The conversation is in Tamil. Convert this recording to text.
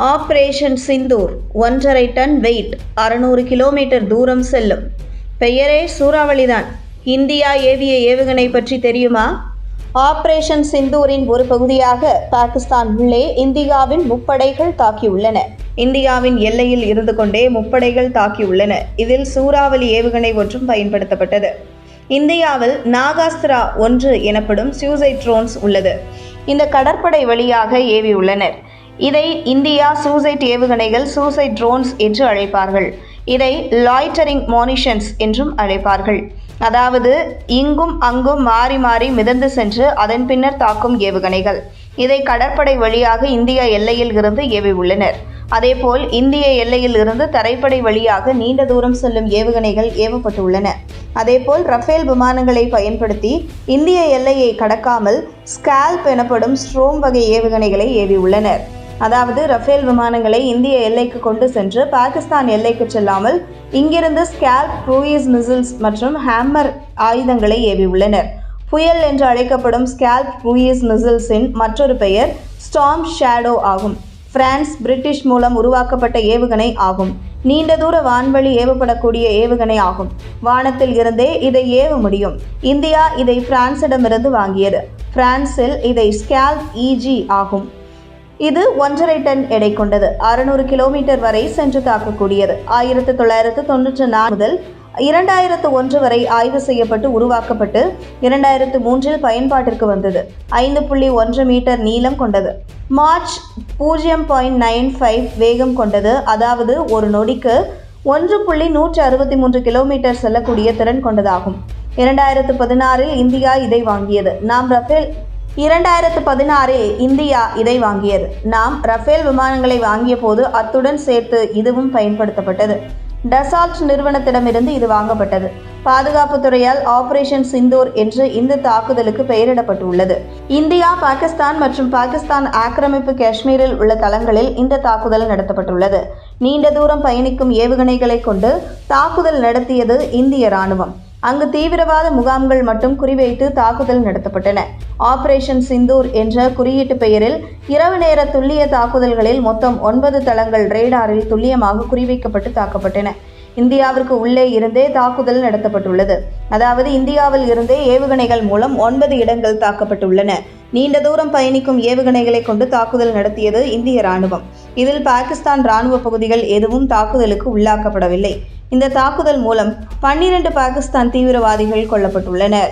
Operation Sindoor 1.5 ton weight 600 kilometre தூரம் செல்லும். பெயரே சூறாவளிதான். இந்தியா ஏவிய ஏவுகணை பற்றி தெரியுமா? ஆபரேஷன் சிந்தூரின் ஒரு பகுதியாக பாகிஸ்தான் உள்ளே இந்தியாவின் முப்படைகள் தாக்கியுள்ளன. இந்தியாவின் எல்லையில் இருந்து கொண்டே முப்படைகள் தாக்கியுள்ளன. இதில் சூறாவளி ஏவுகணை ஒன்றும் பயன்படுத்தப்பட்டது. இந்தியாவில் நாகாஸ்திரா 1 எனப்படும் சூசைட் ட்ரோன்ஸ் உள்ளது. இந்த கடற்படை வழியாக ஏவியுள்ளனர். இதை இந்தியா சூசைட் ஏவுகணைகள் சூசைட் ட்ரோன்ஸ் என்று அழைப்பார்கள். இதை லாய்டரிங் மோனிஷன்ஸ் என்றும் அழைப்பார்கள். அதாவது இங்கும் அங்கும் மாறி மாறி மிதந்து சென்று அதன் பின்னர் தாக்கும் ஏவுகணைகள். இதை கடற்படை வழியாக இந்திய எல்லையில் இருந்து ஏவியுள்ளனர். அதேபோல் இந்திய எல்லையில் இருந்து தரைப்படை வழியாக நீண்ட தூரம் செல்லும் ஏவுகணைகள் ஏவப்பட்டுள்ளன. அதேபோல் ரஃபேல் விமானங்களை பயன்படுத்தி இந்திய எல்லையை கடக்காமல் ஸ்கால்ப் எனப்படும் ஸ்ட்ரோம் வகை ஏவுகணைகளை ஏவியுள்ளனர். அதாவது ரஃபேல் விமானங்களை இந்திய எல்லைக்கு கொண்டு சென்று பாகிஸ்தான் எல்லைக்கு செல்லாமல் இங்கிருந்து ஸ்கால்ப் க்ரூயிஸ் மிசில்ஸ் மற்றும் ஹேம்மர் ஆயுதங்களை ஏவியுள்ளனர். புயல் என்று அழைக்கப்படும் ஸ்கால்ப் க்ரூயிஸ் மிசில்ஸின் மற்றொரு பெயர் ஸ்டார்ம் ஷேடோ ஆகும். பிரான்ஸ், பிரிட்டிஷ் மூலம் உருவாக்கப்பட்ட ஏவுகணை ஆகும். நீண்ட தூர வான்வழி ஏவப்படக்கூடிய ஏவுகணை ஆகும். வானத்தில் இருந்தே இதை ஏவ முடியும். இந்தியா இதை பிரான்சிடமிருந்து வாங்கியது. பிரான்சில் இதை ஸ்கால்ப் EG ஆகும். இது 1.5 டன் எடை கொண்டது. 600 கிலோமீட்டர் வரை சென்று தாக்கக்கூடியது. 1994 முதல் 2001 வரை ஆய்வு செய்யப்பட்டு உருவாக்கப்பட்டு 2003 பயன்பாட்டிற்கு வந்தது. 5.1 மீட்டர் நீளம் கொண்டது. மார்ச் 0.95 வேகம் கொண்டது. அதாவது ஒரு நொடிக்கு 1.163 கிலோமீட்டர் செல்லக்கூடிய திறன் கொண்டதாகும். 2016 இந்தியா இதை வாங்கியது. நாம் ரஃபேல் விமானங்களை வாங்கிய போது அத்துடன் சேர்த்து இதுவும் பயன்படுத்தப்பட்டது. டசால்ட் நிறுவனத்திடமிருந்து இது வாங்கப்பட்டது. பாதுகாப்பு துறையால் ஆபரேஷன் சிந்தூர் என்று இந்த தாக்குதலுக்கு பெயரிடப்பட்டுள்ளது. இந்தியா, பாகிஸ்தான் மற்றும் பாகிஸ்தான் ஆக்கிரமிப்பு காஷ்மீரில் உள்ள தளங்களில் இந்த தாக்குதல் நடத்தப்பட்டுள்ளது. நீண்ட தூரம் பயணிக்கும் ஏவுகணைகளை கொண்டு தாக்குதல் நடத்தியது இந்திய ராணுவம். அங்கு தீவிரவாத முகாம்கள் மட்டும் குறிவைத்து தாக்குதல் நடத்தப்பட்டன. ஆபரேஷன் சிந்தூர் என்ற குறியீட்டு பெயரில் இரவு நேர துல்லிய தாக்குதல்களில் மொத்தம் 9 தளங்கள் ரேடாரில் துல்லியமாக குறிவைக்கப்பட்டு தாக்கப்பட்டன. இந்தியாவிற்கு உள்ளே இருந்தே தாக்குதல் நடத்தப்பட்டுள்ளது. அதாவது இந்தியாவில் இருந்தே ஏவுகணைகள் மூலம் 9 இடங்கள் தாக்கப்பட்டுள்ளன. நீண்ட தூரம் பயணிக்கும் ஏவுகணைகளை கொண்டு தாக்குதல் நடத்தியது இந்திய ராணுவம். இதில் பாகிஸ்தான் ராணுவ பகுதிகள் எதுவும் தாக்குதலுக்கு உள்ளாக்கப்படவில்லை. இந்த தாக்குதல் மூலம் 12 பாகிஸ்தான் தீவிரவாதிகள் கொல்லப்பட்டுள்ளனர்.